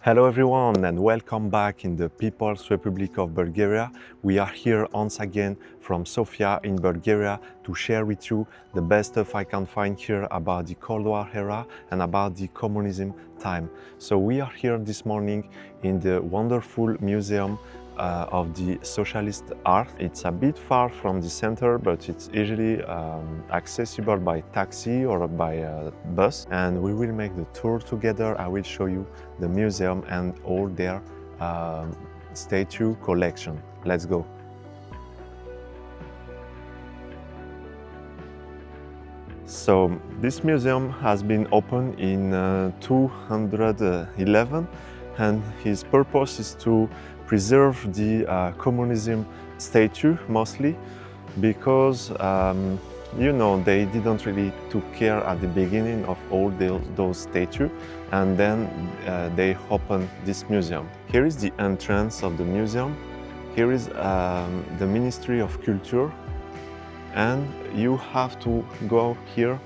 Hello everyone and welcome back in the People's Republic of Bulgaria. We are here once again from Sofia in Bulgaria to share with you the best stuff I can find here about the Cold War era and about the communism time. So we are here this morning in the wonderful museum of the Socialist art. It's a bit far from the center, but it's easily accessible by taxi or by bus. And we will make the tour together. I will show you the museum and all their statue collection. Let's go. So this museum has been opened in 211 and his purpose is to preserve the communism statue mostly because you know, they didn't really took care at the beginning of all those statues, and then they opened this museum. Here is the entrance of the museum. Here is the Ministry of Culture, and you have to go here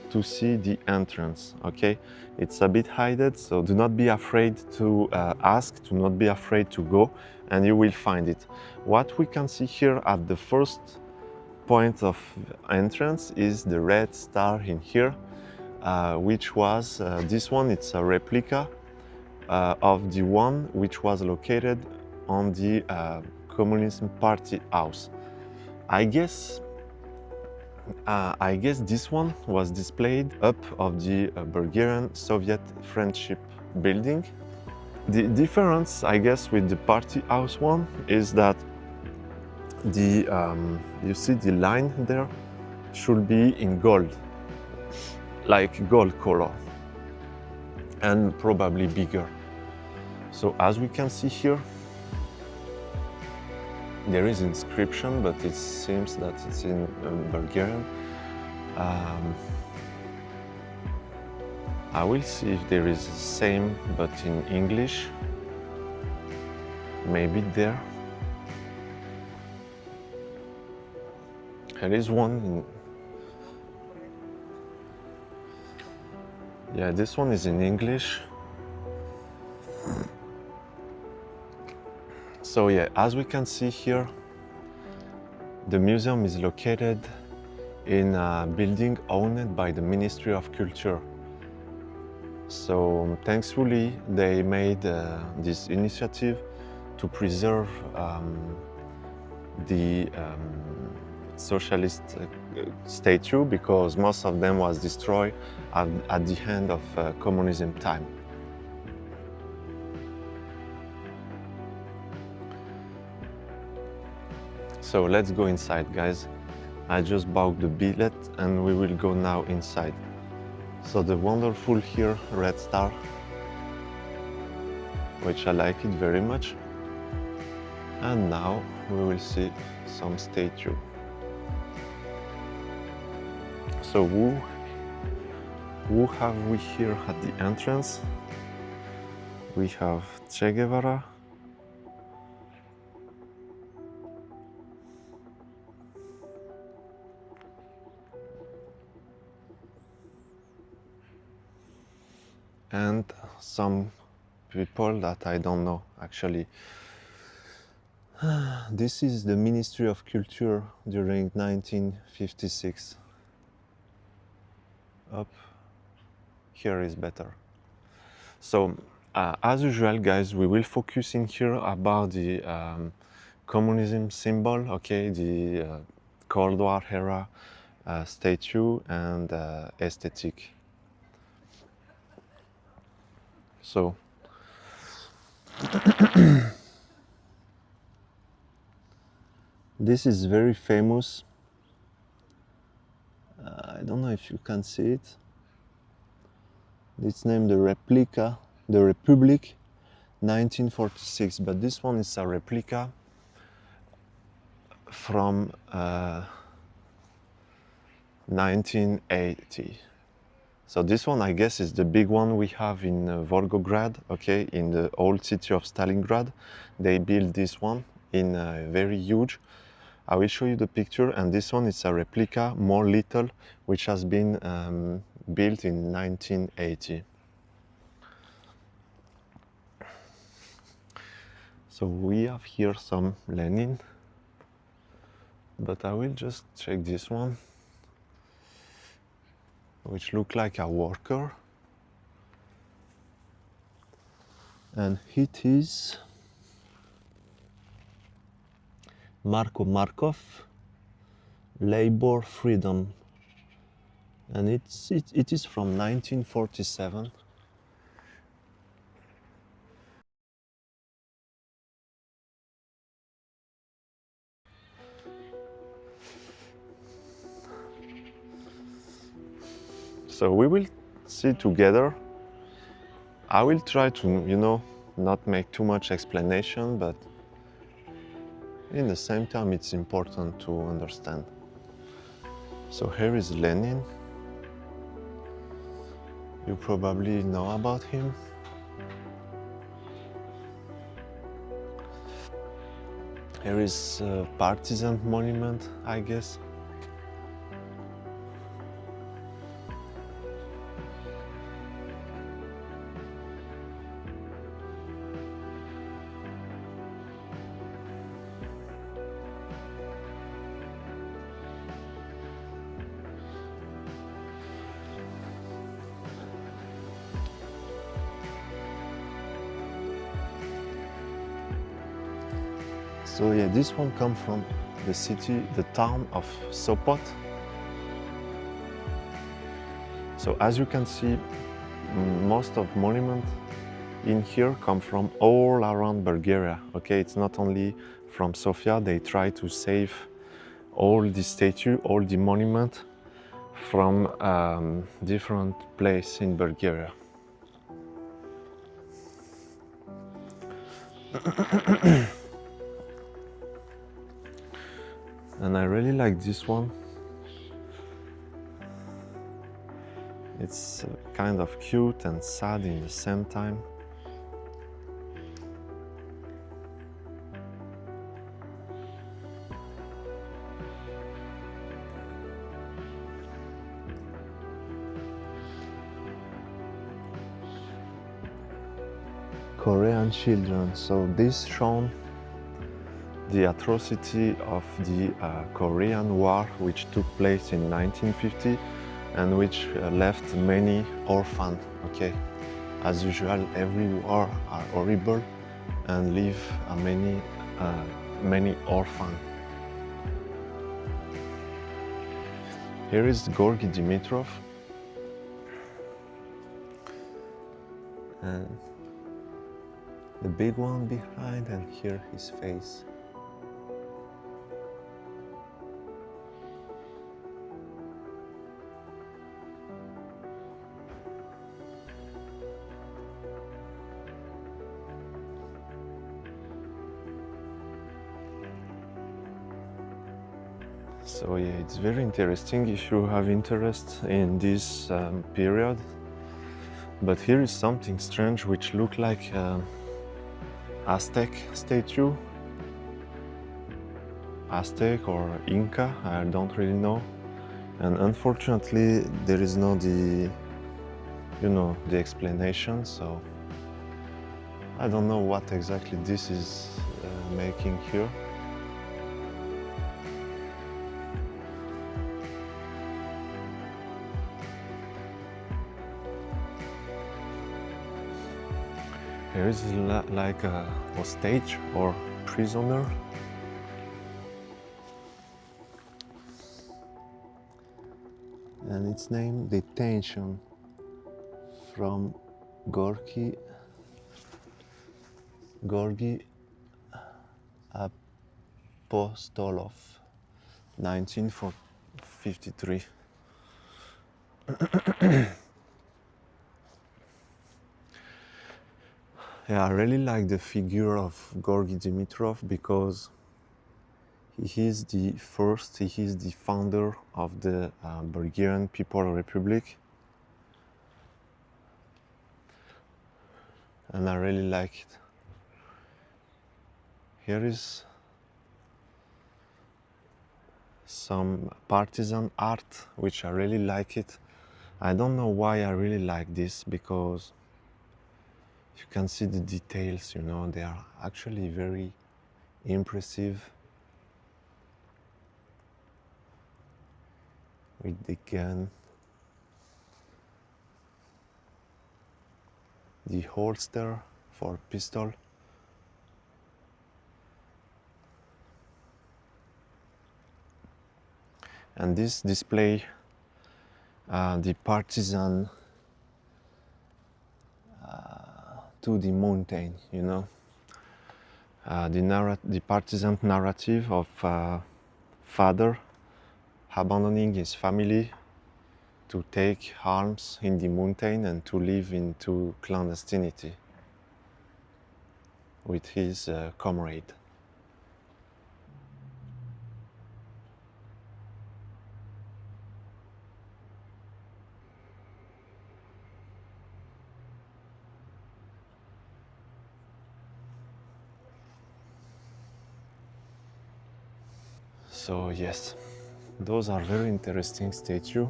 to see the entrance, okay? It's a bit hidden, so do not be afraid to ask, do not be afraid to go, and you will find it. What we can see here at the first point of entrance is the red star in here, which was this one. It's a replica of the one which was located on the Communist Party house. I guess this one was displayed up of the Bulgarian Soviet Friendship Building. The difference, I guess, with the party house one is that you see the line there should be in gold, like gold color, and probably bigger. So as we can see here, there is inscription, but it seems that it's in Bulgarian. I will see if there is the same but in English, maybe there. There is one yeah, this one is in English. So yeah, as we can see here, the museum is located in a building owned by the Ministry of Culture. So thankfully they made this initiative to preserve the socialist statue, because most of them was destroyed at the end of communism time. So let's go inside, guys. I just bought the billet and we will go now inside. So the wonderful here red star, which I like it very much. And now we will see some statue. So who have we here at the entrance? We have Che Guevara, and some people that I don't know actually. This is the Ministry of Culture during 1956. Up here is better. So as usual, guys, we will focus in here about the communism symbol, okay, the Cold War era statue and aesthetic. So this is very famous. I don't know if you can see it. It's named the replica, the Republic 1946, but this one is a replica from 1980. So this one, I guess, is the big one we have in Volgograd, okay, in the old city of Stalingrad. They built this one in very huge. I will show you the picture, and this one is a replica, more little, which has been built in 1980. So we have here some Lenin, but I will just check this one, which look like a worker. And it is Marko Markov, Labor Freedom, and it is from 1947. So we will see together. I will try to, not make too much explanation, but in the same time it's important to understand. So here is Lenin. You probably know about him. Here is a partisan monument, I guess. So yeah, this one comes from the town of Sopot. So as you can see, most of monuments in here come from all around Bulgaria. Okay, it's not only from Sofia. They try to save all the statue, all the monument from different place in Bulgaria. And I really like this one. It's kind of cute and sad in the same time. Korean children. So this shown the atrocity of the Korean War, which took place in 1950 and which left many orphans. Okay, as usual, every war are horrible and leave many orphans. Here is Gorky Dimitrov, and the big one behind, and here his face. So yeah, it's very interesting if you have interest in this period. But here is something strange which look like Aztec statue. Aztec or Inca, I don't really know. And unfortunately there is no the explanation, so I don't know what exactly this is making here. Here is like a hostage or prisoner. And it's named Detention from Gorky Apostolov, 1953. Yeah, I really like the figure of Gorky Dimitrov because he is the founder of the Bulgarian People Republic. And I really like it. Here is some partisan art, which I really like it. I don't know why I really like this, because You can see the details, you know, they are actually very impressive. With the gun, the holster for pistol, and this display the partisan to the mountain, you know, the partisan narrative of father abandoning his family to take arms in the mountain and to live into clandestinity with his comrade. So yes, those are very interesting statues.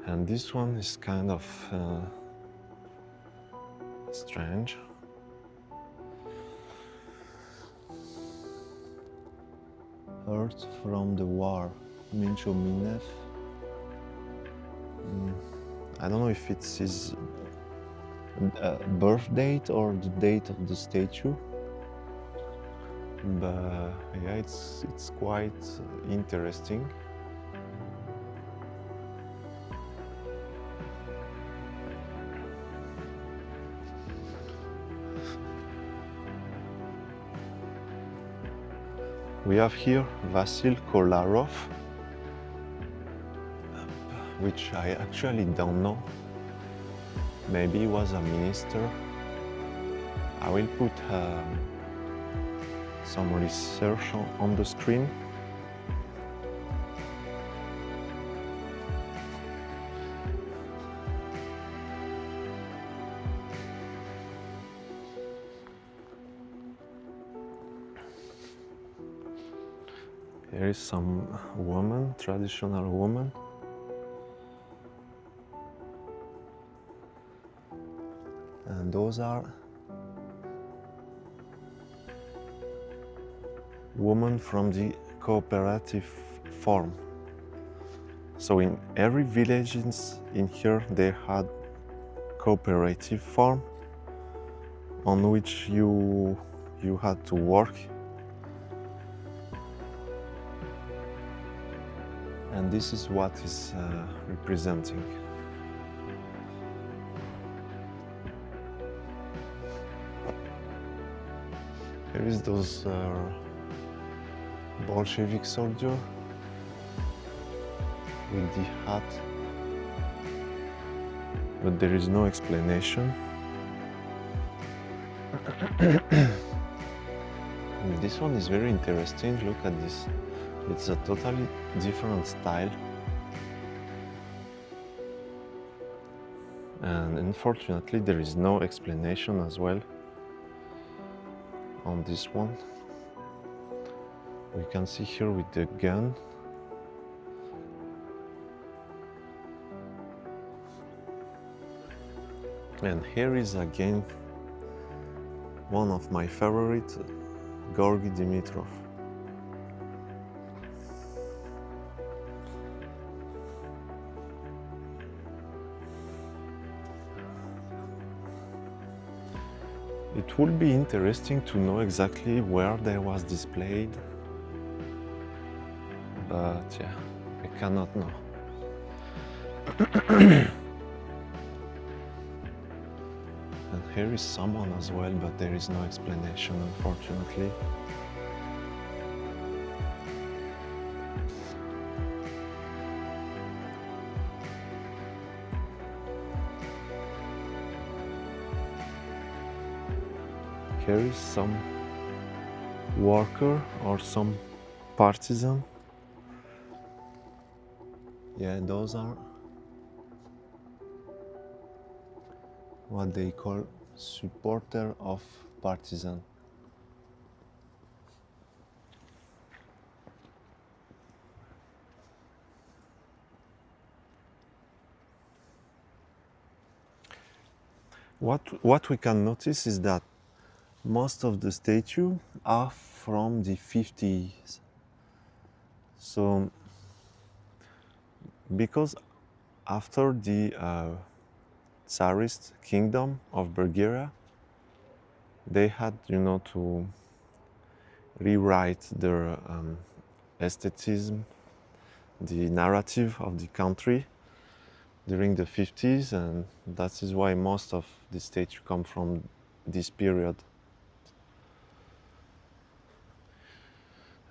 And this one is kind of strange. Earth from the war, Mincho Minef. I don't know if it's his birth date or the date of the statue, but yeah, it's quite interesting. We have here Vasil Kolarov, which I actually don't know. Maybe he was a minister. I will put some research on the screen. Here is some woman, traditional woman. And those are women from the cooperative form. So in every village in here they had cooperative form on which you had to work. And this is what is representing. Here is those Bolshevik soldier with the hat, but there is no explanation. This one is very interesting. Look at this. It's a totally different style. And unfortunately, there is no explanation as well on this one. We can see here with the gun. And here is again one of my favorite, Georgy Dimitrov. It would be interesting to know exactly where they was displayed, but yeah, I cannot know. And here is someone as well, but there is no explanation, unfortunately. Here is some worker or some partisan. Yeah, those are what they call supporter of partisan. What we can notice is that most of the statues are from the 50s. So, because after the Tsarist kingdom of Bulgaria, they had, to rewrite their aestheticism, the narrative of the country during the 50s, and that is why most of the statues come from this period.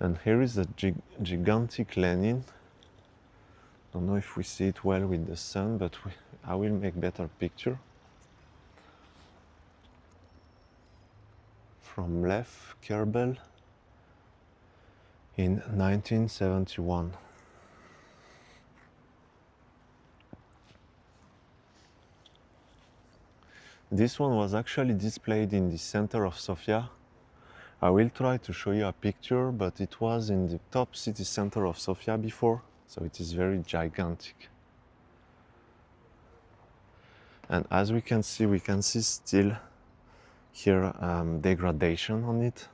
And here is a gigantic Lenin. Don't know if we see it well with the sun, but I will make better picture. From Lev Kerbel in 1971. This one was actually displayed in the center of Sofia. I will try to show you a picture, but it was in the top city center of Sofia before, so it is very gigantic. And as we can see still here degradation on it.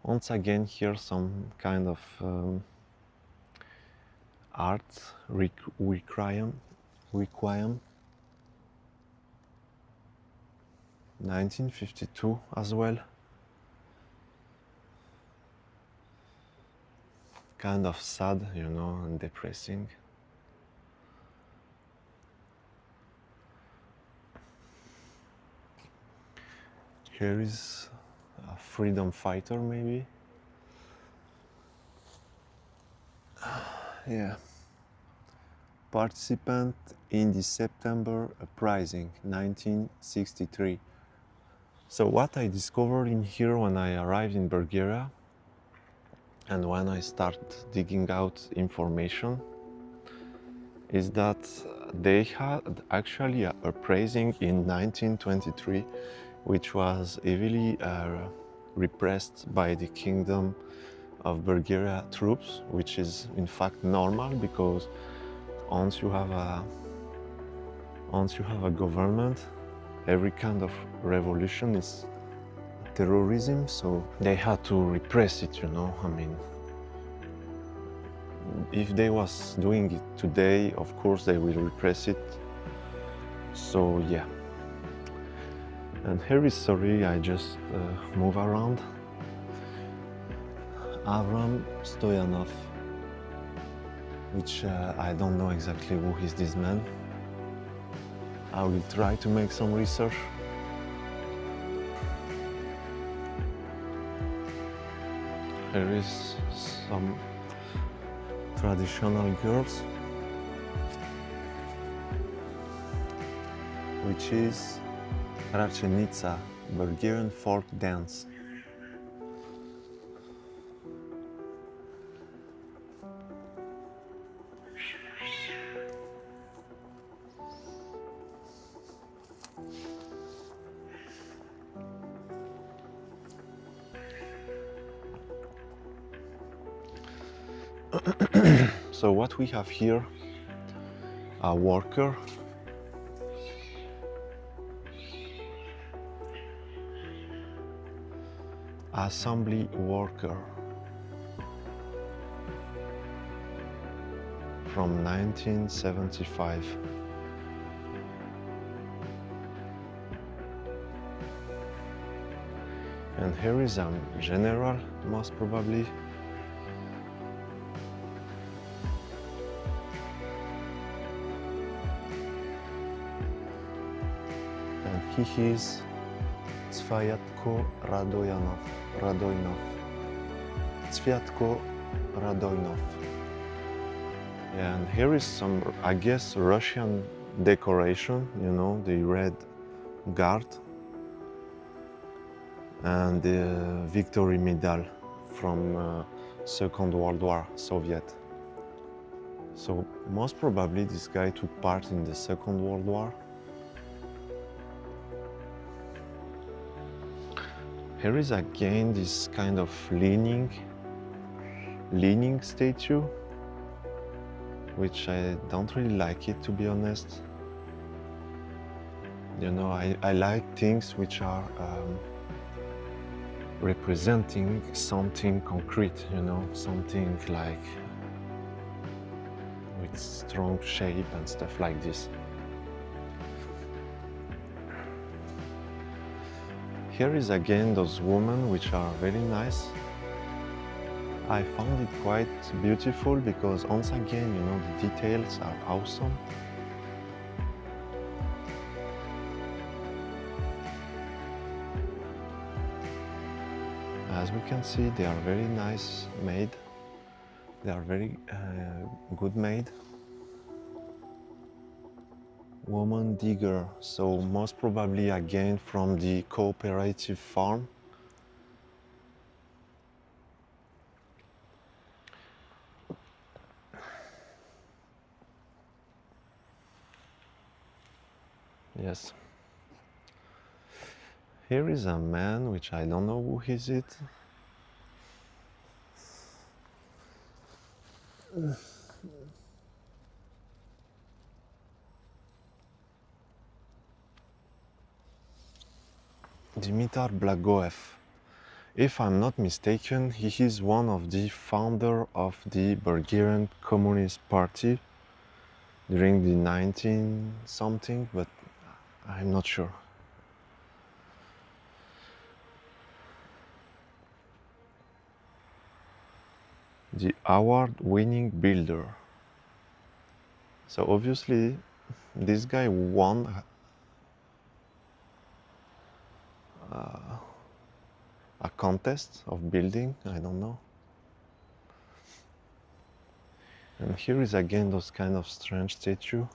Once again here some kind of art requiem 1952 as well. Kind of sad, and depressing. Here is a freedom fighter, maybe. Yeah. Participant in the September Uprising, 1963. So what I discovered in here when I arrived in Bulgaria and when I start digging out information is that they had actually a uprising in 1923, which was heavily repressed by the Kingdom of Bulgaria troops, which is in fact normal because once you have a government, every kind of revolution is terrorism, so they had to repress it, I mean, if they was doing it today, of course they will repress it. So yeah. And here is, sorry, I just move around. Avram Stoyanov, which I don't know exactly who is this man. I will try to make some research. Here is some traditional girls, which is Rachenica, Bulgarian folk dance. So what we have here, a worker, assembly worker from 1975. And here is a general, most probably. And he is Sviatko Radoinov. Sviatko Radoinov. And here is some, I guess, Russian decoration, the red guard and the victory medal from Second World War, Soviet. So most probably this guy took part in the Second World War. Here is again this kind of leaning statue. which I don't really like it, to be honest. You know, I like things which are representing something concrete, you know, something like with strong shape and stuff like this. Here is again those women which are very nice. I found it quite beautiful because once again, you know, the details are awesome. As we can see, they are very nice made. They are very good made. Woman digger, so most probably again from the cooperative farm. Yes. Here is a man, which I don't know who is it. Dimitar Blagoev. If I'm not mistaken, he is one of the founder of the Bulgarian Communist Party during the 19 something, but I'm not sure. The award-winning builder. So obviously this guy won a contest of building, I don't know. And here is again those kind of strange statue.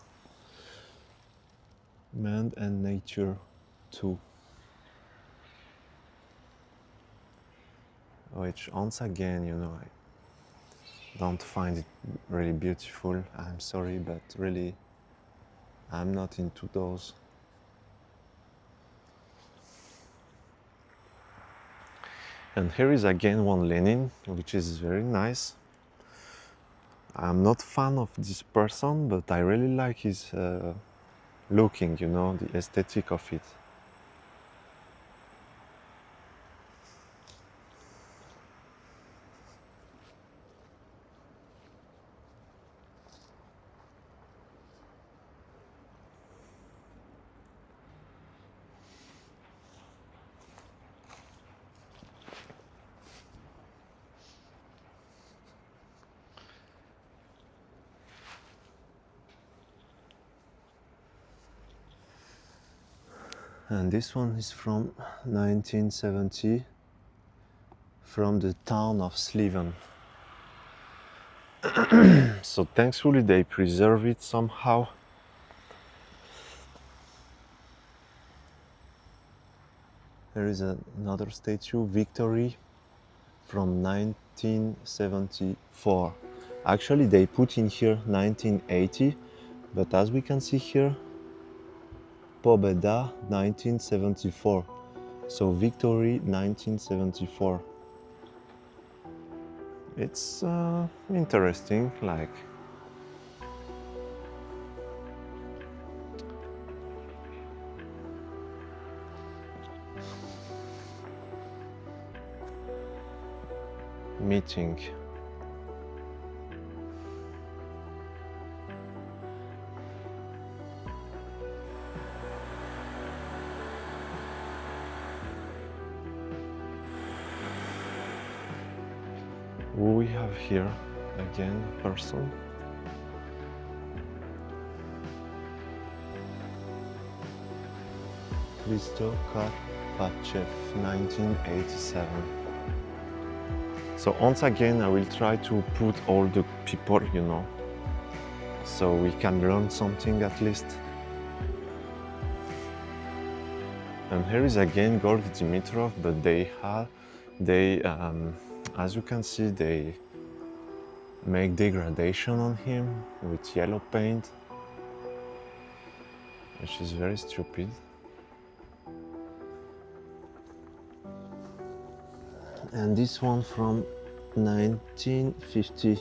Man and nature too. Which once again, you know, I don't find it really beautiful. I'm sorry, but really I'm not into those. And here is again one Lenin, which is very nice. I'm not fan of this person, but I really like his looking, you know, the aesthetic of it. And this one is from 1970, from the town of Sliven. So thankfully they preserve it somehow. There is another statue, Victory, from 1974. Actually they put in here 1980, but as we can see here, Pobeda 1974. So Victory 1974. It's interesting, like meeting. Who we have here? Again, person. Kristo Karpachev, 1987. So once again, I will try to put all the people, you know, so we can learn something at least. And here is again Gorg Dimitrov, but as you can see, they make degradation on him with yellow paint, which is very stupid. And this one from 1950.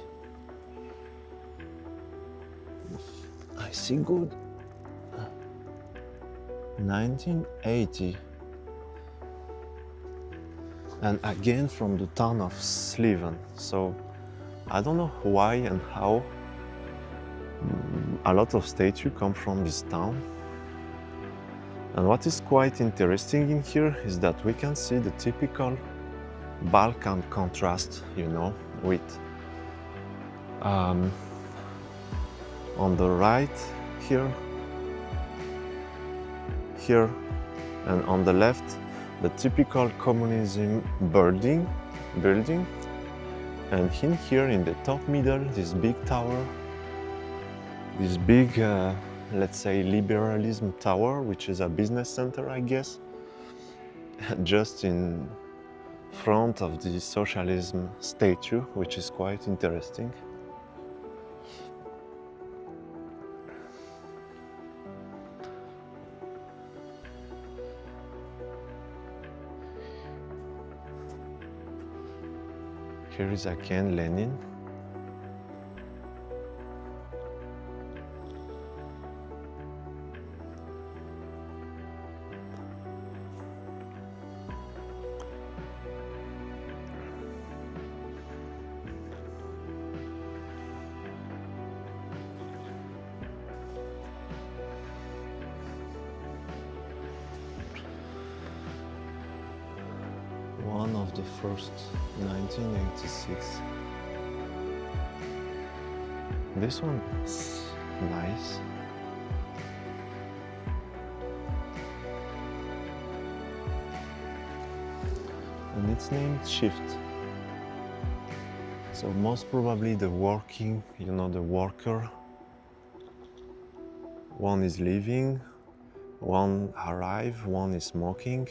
see good. 1980. And again from the town of Sliven. So I don't know why and how a lot of statues come from this town. And what is quite interesting in here is that we can see the typical Balkan contrast, you know, with on the right here, and on the left, the typical communism building, and in here in the top middle, this big tower, this big, let's say, liberalism tower, which is a business center, I guess, just in front of the socialism statue, which is quite interesting. Here is again Lenin. One of the first, 1986. This one is nice. And it's named Shift. So most probably the working, you know, the worker. One is leaving, one arrive, one is smoking.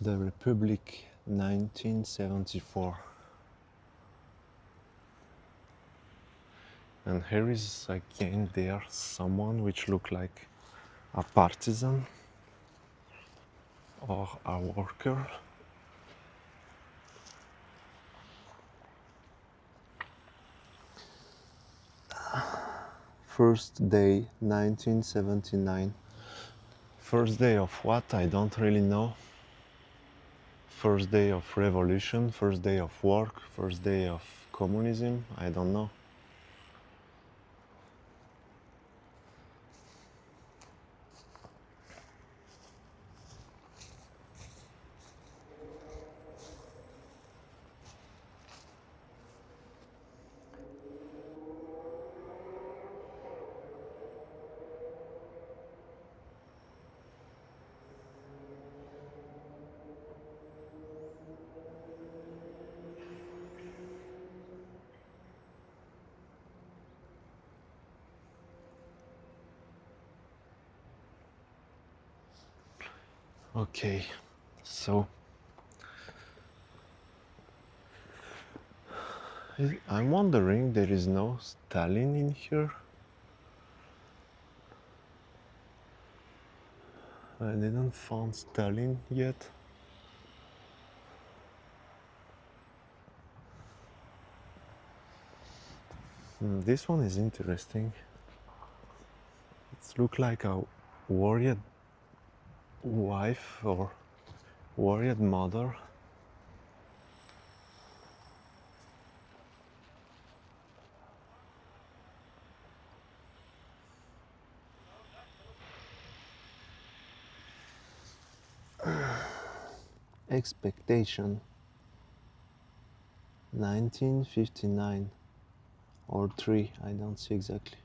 The Republic, 1974. And here is again there someone which look like a partisan or a worker. First day, 1979. First day of what? I don't really know. First day of revolution, first day of work, first day of communism, I don't know. Okay, so I'm wondering, there is no Stalin in here. I didn't find Stalin yet. This one is interesting. It looks like a worried wife or worried mother. Expectation, 1959 or 3, I don't see exactly.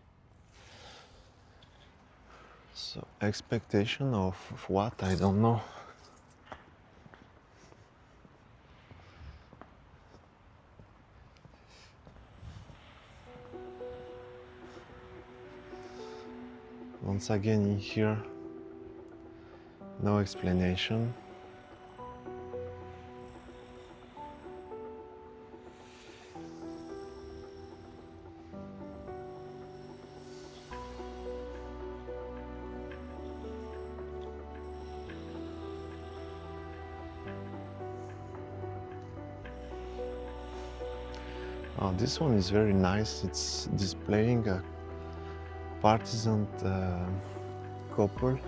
So expectation of what? I don't know. Once again in here, no explanation. Oh, this one is very nice. It's displaying a partisan couple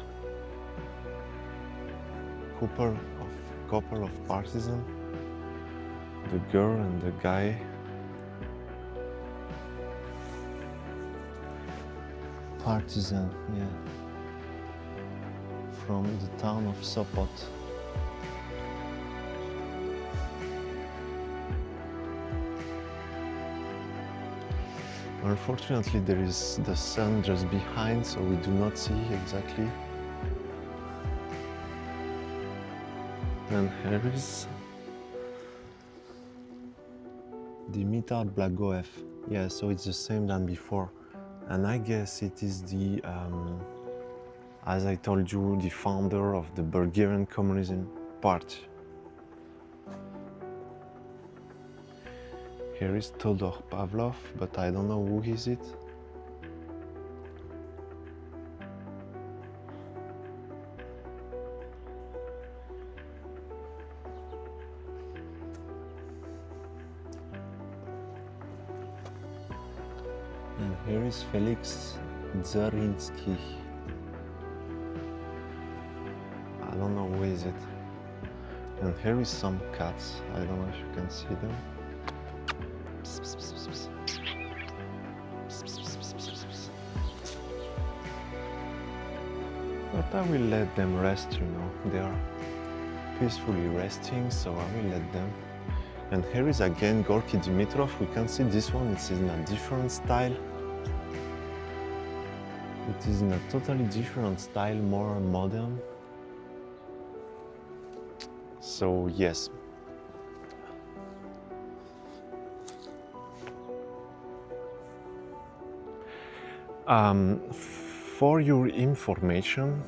of partisan, the girl and the guy. Partisan, yeah, from the town of Sopot. Unfortunately, there is the sun just behind, so we do not see exactly. And here is Dimitar Blagoev. Yeah, so it's the same than before. And I guess it is the, as I told you, the founder of the Bulgarian Communism Party. Here is Todor Pavlov, but I don't know who is it. And here is Felix Dzarinsky. I don't know who is it. And here is some cats. I don't know if you can see them. But I will let them rest, you know. They are peacefully resting, so I will let them. And here is again Gorky Dimitrov. We can see this one, it's in a different style. It is in a totally different style, more modern. So yes. For your information,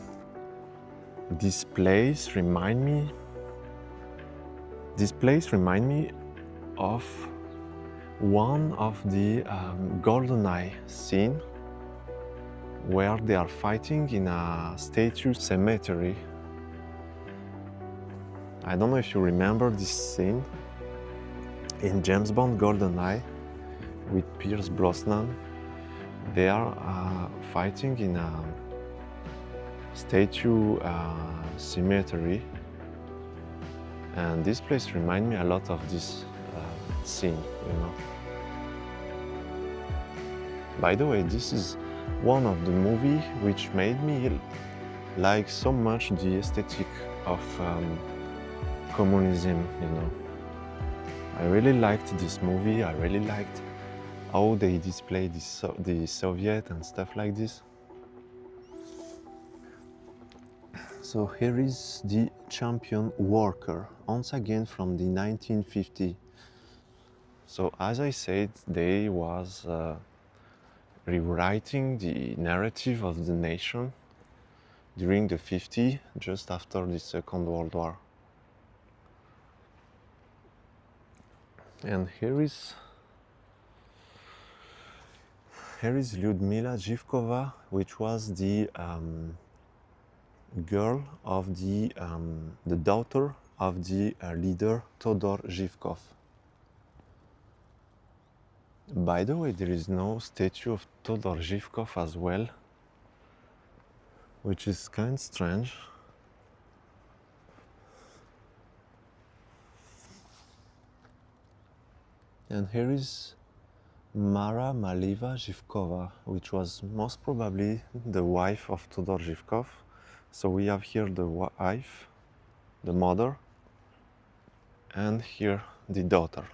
this place remind me of one of the GoldenEye scene where they are fighting in a statue cemetery. I don't know if you remember this scene in James Bond GoldenEye with Pierce Brosnan. They are fighting in a statue cemetery, and this place reminds me a lot of this scene, you know. By the way, this is one of the movies which made me like so much the aesthetic of communism, you know. I really liked this movie. I really liked how they display the Soviet and stuff like this. So here is the champion worker, once again from the 1950. So as I said, they was rewriting the narrative of the nation during the 50s, just after the Second World War. And here is Lyudmila Zhivkova, which was the girl of the daughter of the leader Todor Zhivkov. By the way, there is no statue of Todor Zhivkov as well, which is kind of strange. And here is Mara Maliva Zhivkova, which was most probably the wife of Todor Zhivkov. So we have here the wife, the mother, and here the daughter.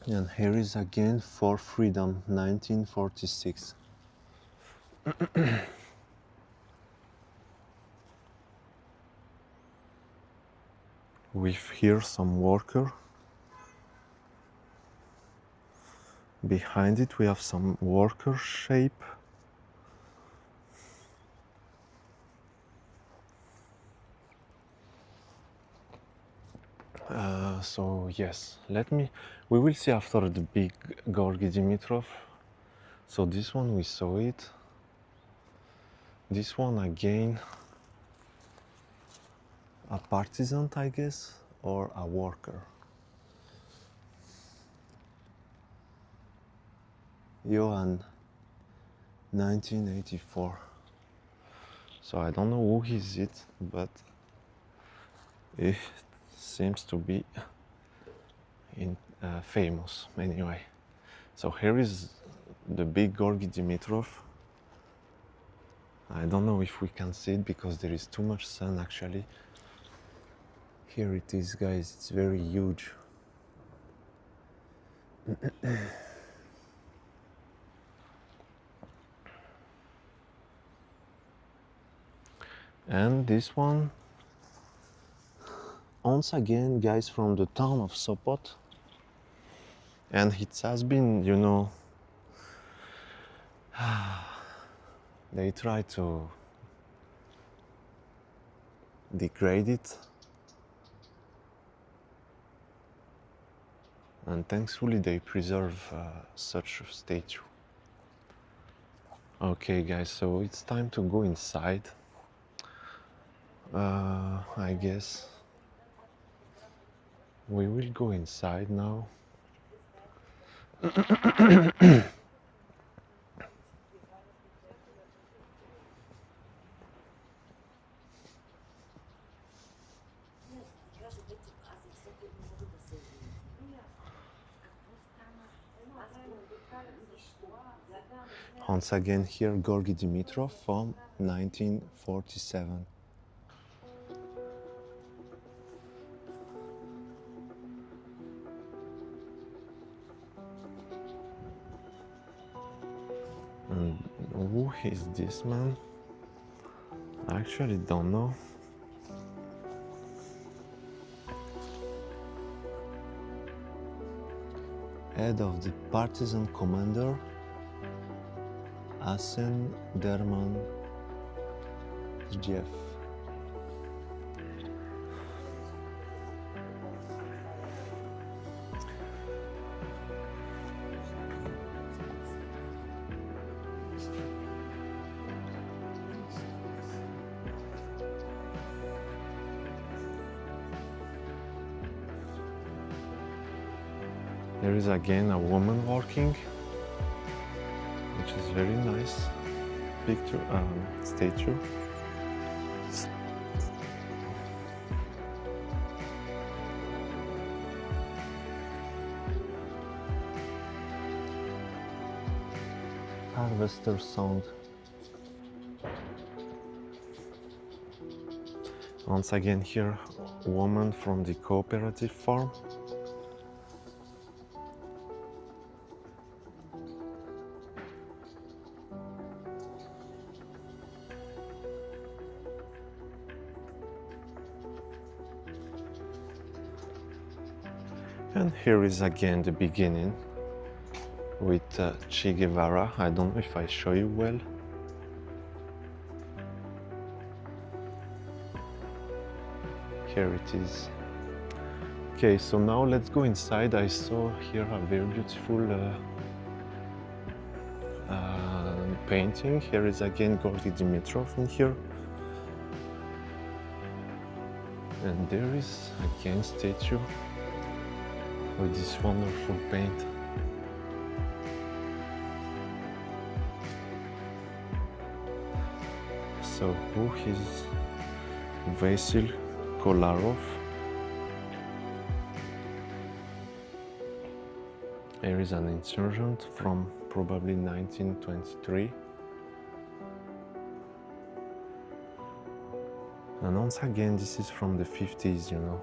And here is again For Freedom, 1946. With here some worker. Behind it we have some worker shape. So yes, we will see after the big Gorky Dimitrov. So this one we saw it. This one again, a partisan, I guess, or a worker. Johan, 1984. So I don't know who is it, but it seems to be famous anyway. So here is the big Gorgy Dimitrov. I don't know if we can see it because there is too much sun actually. Here it is, guys, it's very huge. And this one, once again, guys, from the town of Sopot. And it has been, you know, they try to degrade it. And thankfully they preserve such a statue. Okay, guys, so it's time to go inside. I guess we will go inside now. Once again here, Gorgy Dimitrov from 1947. And who is this man? I actually don't know. Head of the partisan commander, Asen Derman Jeff. There is again a woman working, which is very nice picture, statue. Harvester sound. Once again here, woman from the cooperative farm. And here is again the beginning with Che Guevara. I don't know if I show you well. Here it is. Okay, so now let's go inside. I saw here a very beautiful painting. Here is again Gorgy Dimitrov in here. And there is again statue with this wonderful paint. So who is Vasil Kolarov? Here is an insurgent from probably 1923. And once again, this is from the 50s, you know.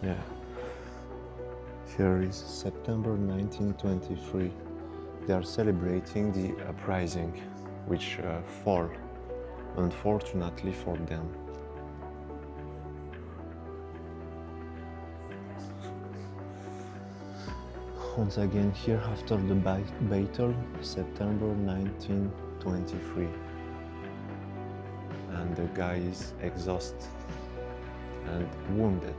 Yeah. Here is September 1923. They are celebrating the uprising, which fall, unfortunately for them. Once again here after the battle, September 1923. And the guy is exhausted and wounded.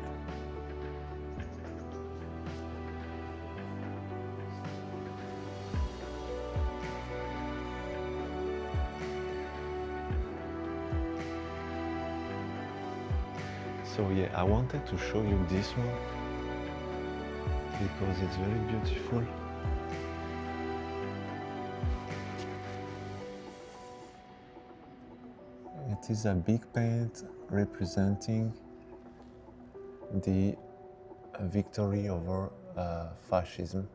So yeah, I wanted to show you this one because it's very beautiful. It is a big paint representing the victory over fascism,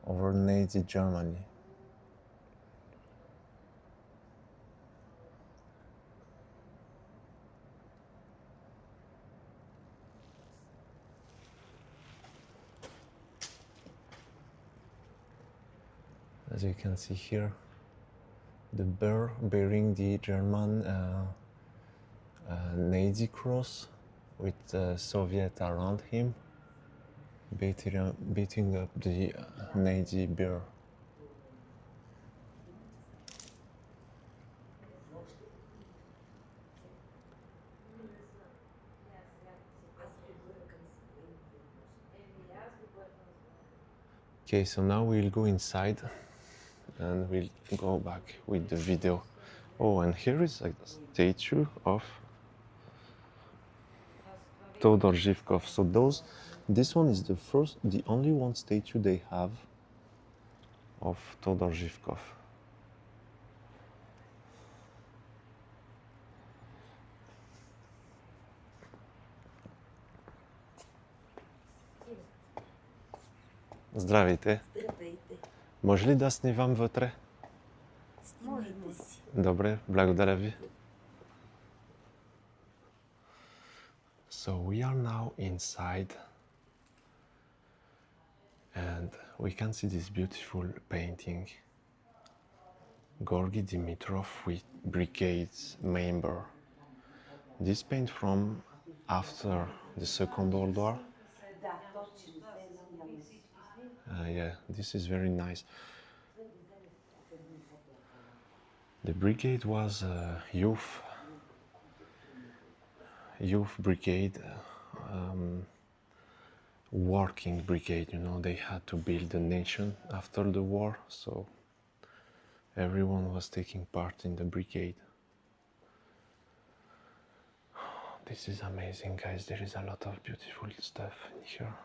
over Nazi Germany. As you can see here, the bear bearing the German Nazi cross with Soviet around him, beating up the Nazi bear. Okay, so now we'll go inside and we'll go back with the video. Oh, and here is a statue of Todor Zhivkov. So this one is the only one statue they have of Todor Zhivkov. Здравейте. Здравейте. Може ли да снимам вътре? Снимайте си. Добре, благодаря ви. So we are now inside and we can see this beautiful painting. Gorgy Dimitrov with Brigade's member. This paint from after the Second World War. Yeah, this is very nice. The brigade was a youth brigade, working brigade, you know, they had to build the nation after the war, so everyone was taking part in the brigade. This is amazing, guys. There is a lot of beautiful stuff in here.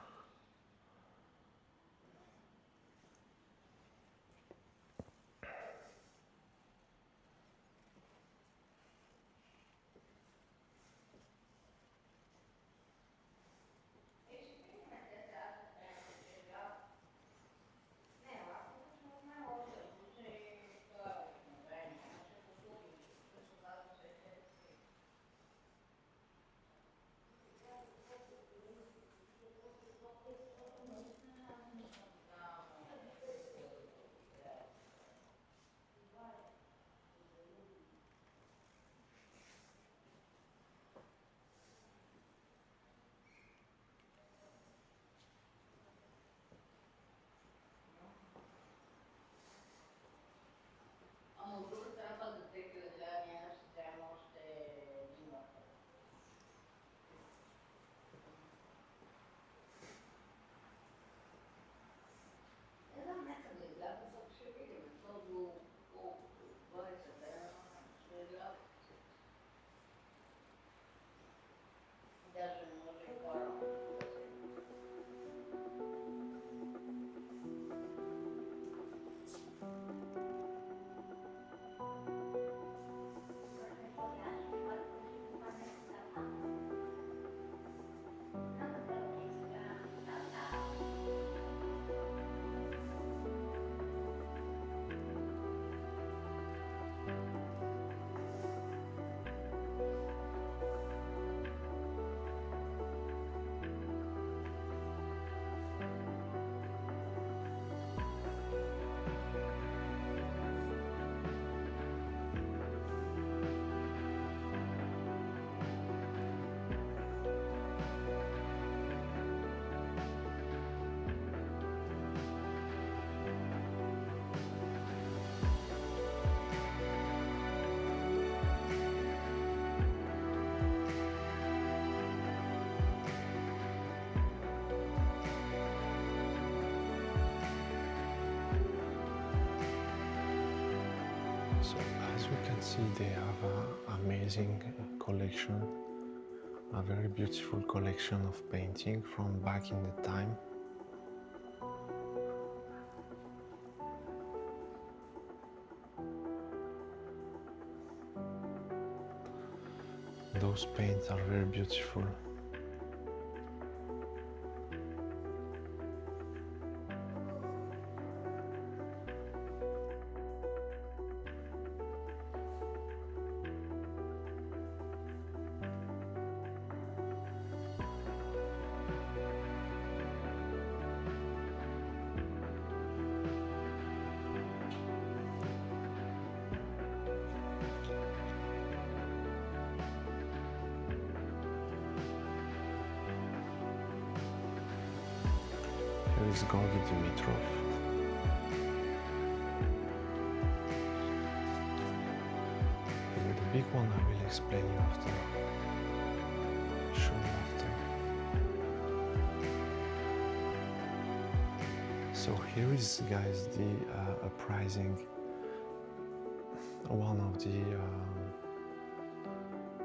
you can see, they have an amazing collection, a very beautiful collection of painting from back in the time. Those paints are very beautiful. Here is Gorgy Dimitrov. And the big one I will explain you after. Show you after. So here is, guys, the uprising. One of the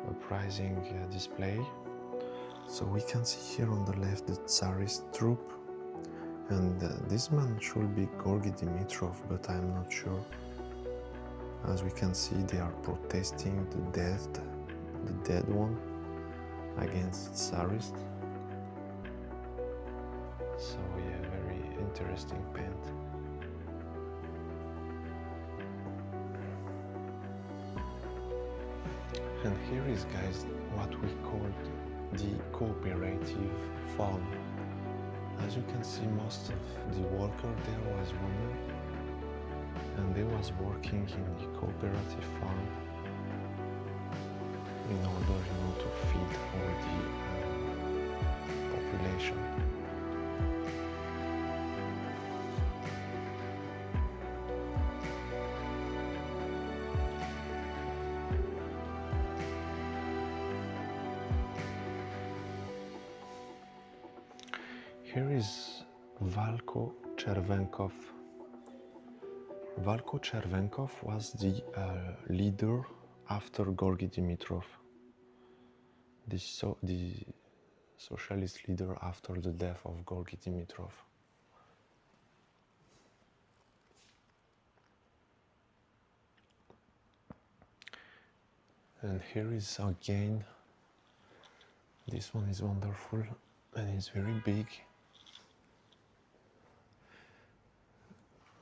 uprising display. So we can see here on the left the Tsarist troop. And this man should be Gorgy Dimitrov, but I'm not sure. As we can see, they are protesting the dead one, against Tsarist. So yeah, very interesting paint. And here is, guys, what we call the cooperative farm. As you can see, most of the worker there was women, and they was working in the cooperative farm in order, to feed all the population. Here is Valko Chervenkov. Valko Chervenkov was the leader after Gorgy Dimitrov, the socialist leader after the death of Gorgy Dimitrov. And here is again, this one is wonderful and it's very big.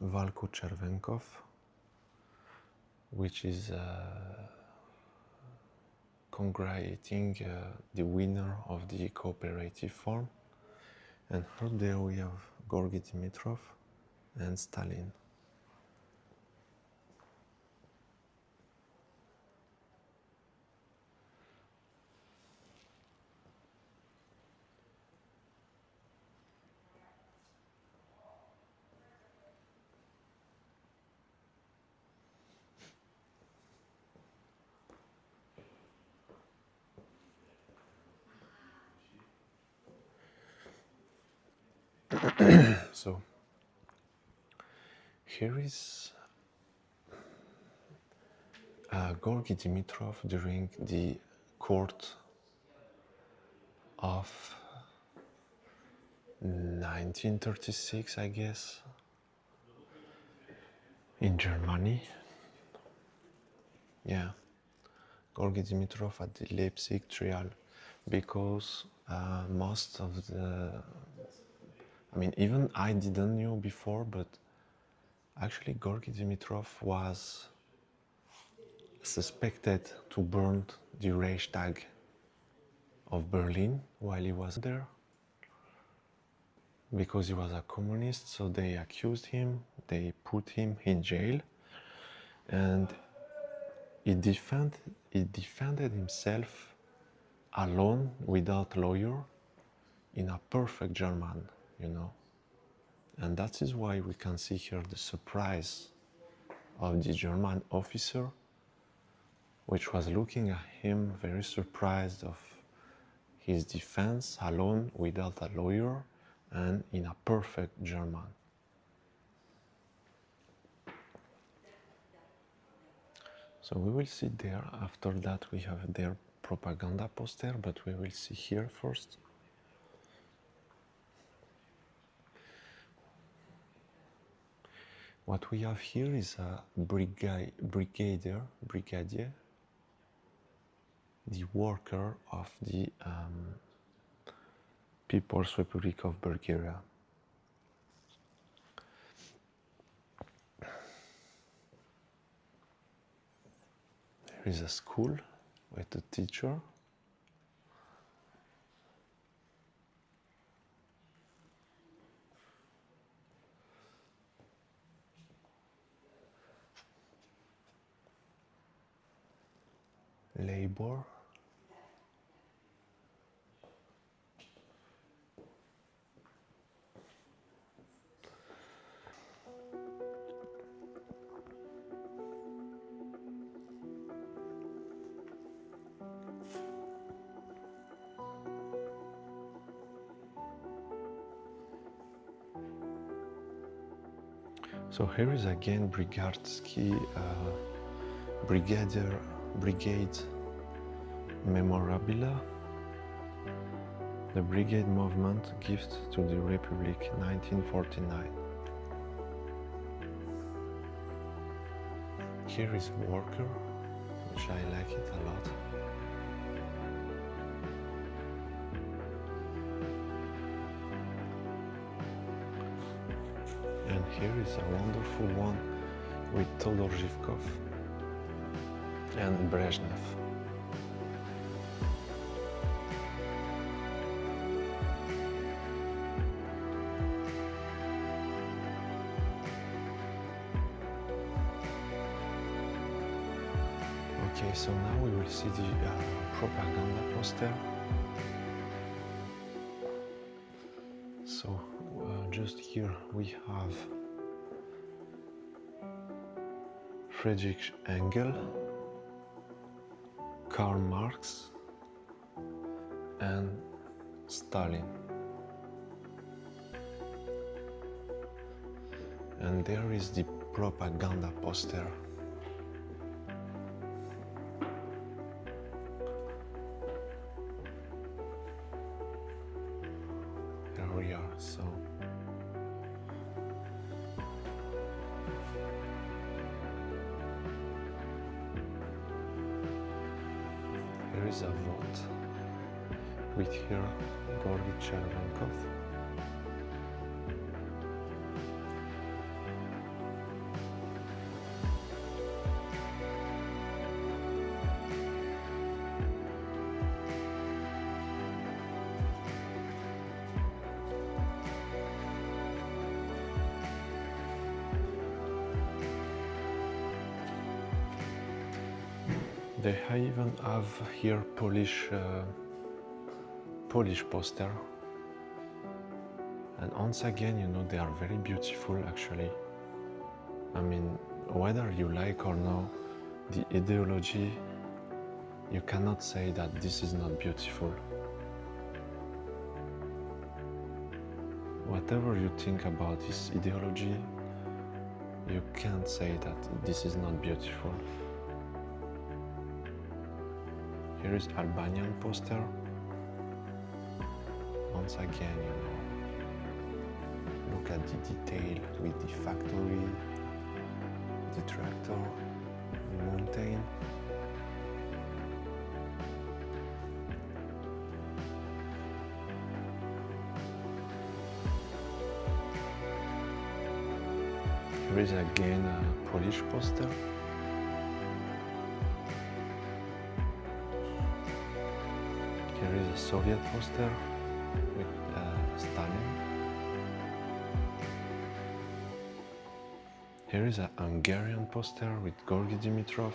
Valko Chervenkov, which is congratulating the winner of the cooperative farm. And here there we have Gorgy Dimitrov and Stalin. So here is Gorgy Dimitrov during the court of 1936, I guess, in Germany. Yeah, Gorgy Dimitrov at the Leipzig trial, because most of the, even I didn't know before, but actually Gorgy Dimitrov was suspected to burn the Reichstag of Berlin while he was there, because he was a communist. So they accused him, they put him in jail, and he defended himself alone, without lawyer, in a perfect German, And that is why we can see here the surprise of the German officer, which was looking at him very surprised of his defense alone, without a lawyer, and in a perfect German. So we will see there. After that we have their propaganda poster, but we will see here first. What we have here is a brigadier, the worker of the People's Republic of Bulgaria. There is a school with a teacher. Labor. So here is again Brigadsky Brigade Memorabilia. The Brigade Movement Gift to the Republic 1949. Here is Worker, which I like it a lot. And here is a wonderful one with Todor Zhivkov and Brezhnev. Okay, so now we will see the propaganda poster. So just here we have Friedrich Engel, Karl Marx and Stalin. And there is the propaganda poster. There we are. So here is a vote with here Gorbachev. They even have here Polish poster, and once again, you know, they are very beautiful actually. I mean, whether you like or no the ideology, you cannot say that this is not beautiful. Whatever you think about this ideology, you can't say that this is not beautiful. Here is Albanian poster. Once again, you know, look at the detail with the factory, the tractor, the mountain. Here is again a Polish poster. Here is a Soviet poster with Stalin. Here is a Hungarian poster with Georgy Dimitrov.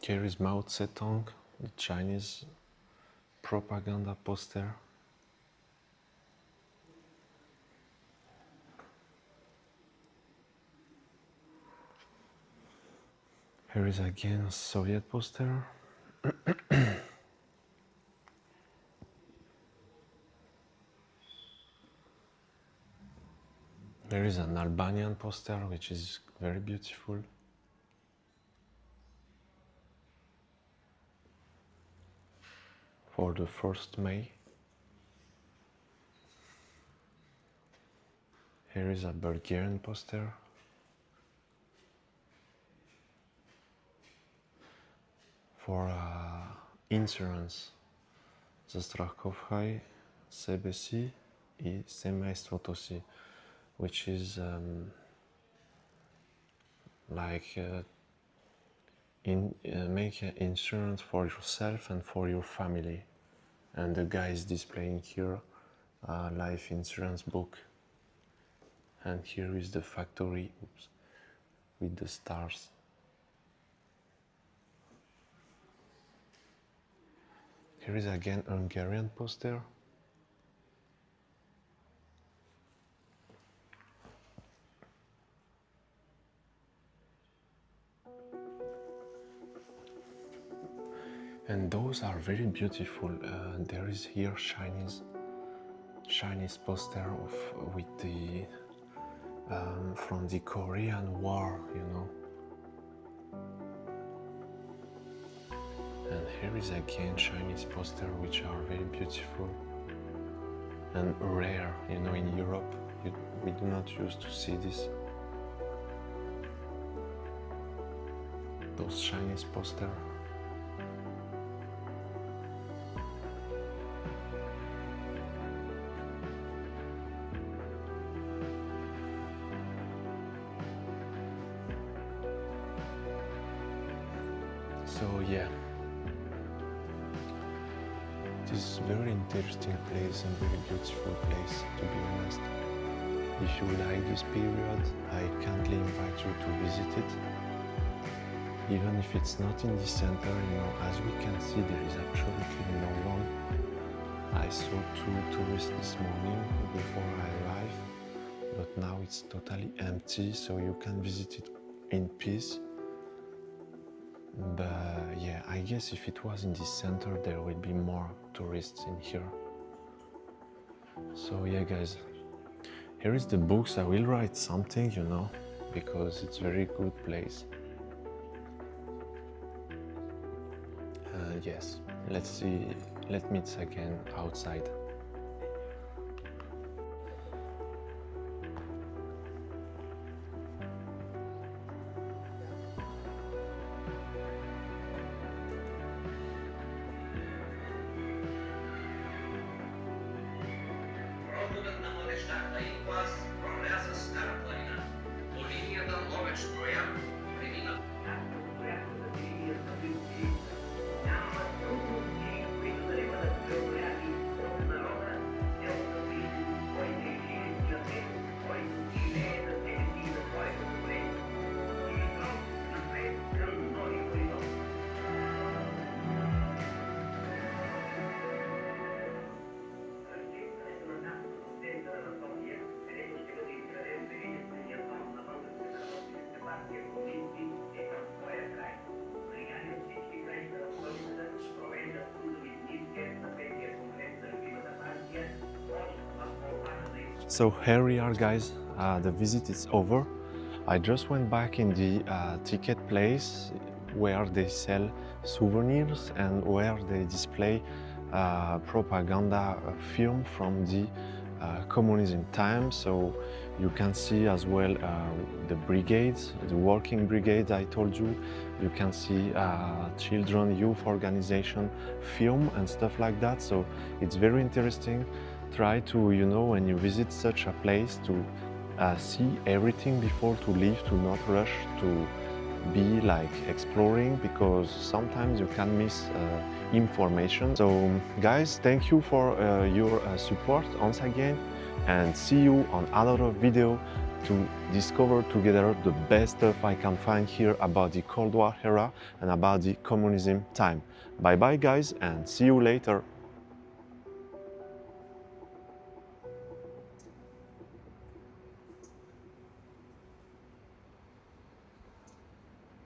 Here is Mao Zedong, the Chinese propaganda poster. Here is again a Soviet poster. Albanian poster, which is very beautiful. For the 1st May. Here is a Bulgarian poster. For insurance. Застраховай себе си и семейството си, which is like make an insurance for yourself and for your family. And the guy is displaying here a life insurance book. And here is the factory, oops, with the stars. Here is again a Hungarian poster. And those are very beautiful. There is here Chinese poster with the from the Korean War, you know. And here is again Chinese poster, which are very beautiful and rare. You know, in Europe, we do not used to see this. Those Chinese poster. So yeah, this is a very interesting place and very beautiful place, to be honest. If you like this period, I kindly invite you to visit it. Even if it's not in the center, you know, as we can see, there is absolutely no one. I saw 2 tourists this morning before I arrived, but now it's totally empty, so you can visit it in peace. But yeah, I guess if it was in the center, there would be more tourists in here. So yeah, guys, here is the books. I will write something, you know, because it's a very good place. Yes, let's meet again outside. So here we are, guys. The visit is over. I just went back in the ticket place where they sell souvenirs and where they display propaganda film from the communism time. So you can see as well the brigades, the working brigades I told you. You can see children, youth organization film and stuff like that. So it's very interesting. Try to, you know, when you visit such a place, to see everything before to leave, to not rush, to be like exploring, because sometimes you can miss information. So guys, thank you for your support once again, and see you on another video to discover together the best stuff I can find here about the Cold War era and about the communism time. Bye bye, guys, and see you later.